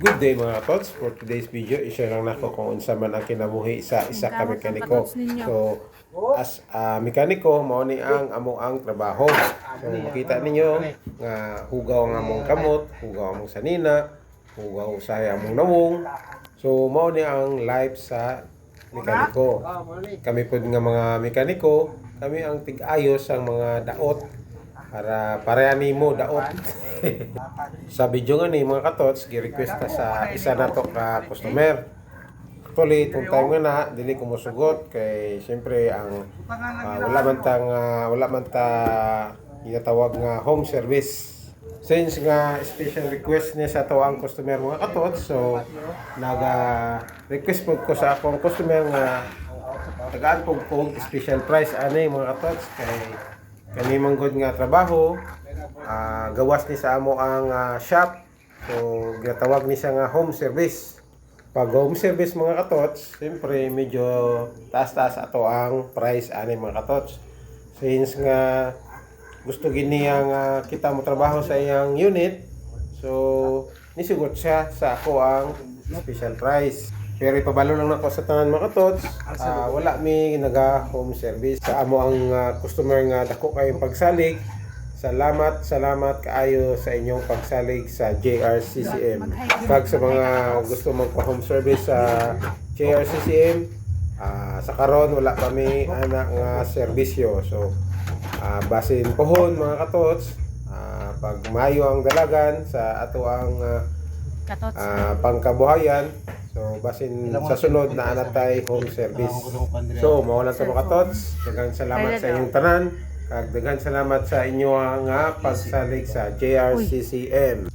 Good day mga katots. For today's video, i-share lang nako kung unsa man ang kinabuhi sa isa ka mekaniko. So, as mekaniko, mao ni ang amo ang trabaho. So, makita ninyo nga hugaw ang among kamot, hugaw among sanina, hugaw usay among nawong. So, mao ni ang life sa mekaniko. Kami pod nga mga mekaniko, kami ang tig-ayos ang mga daot para pareha nimo daot. Sa video nga ni mga katots, gi-request ta sa isa nato ka customer. Actually, itong time nga na, dili ko musugot kay siyempre ang wala man ta ginatawag nga home service. Since nga special request niya sa to ang customer mga katots, so naga-request po ko sa akong customer nga tagaan po special price ani mga katots kay kani manggod nga trabaho. Gawas ni sa amo ang shop, so ginatawag ni siya nga home service. Pag home service mga katots, siyempre medyo taas-taas ato ang price ani mga katots, since nga gusto gini nga kita mo trabaho sa iyang unit, so nisugot siya sa ako ang special price. Pero ipabalo lang nako sa tanan mga katots, wala mi naga home service sa amo ang customer nga dako kayong pagsalig. Salamat kaayo sa inyong pagsalig sa JRCCM. Kag sa mga gusto magpa-home service sa JRCCM, sa karon wala kami anak nga serbisyo. So, basin pohon mga katots, pag mayo ang dalagan sa ato ang pangkabuhayan, so basin sa sunod na anatay home service. So, mawalan sa mga katots, daghang salamat sa inyong tanan. Daghan salamat sa inyo nga pagsalig sa JRCCM.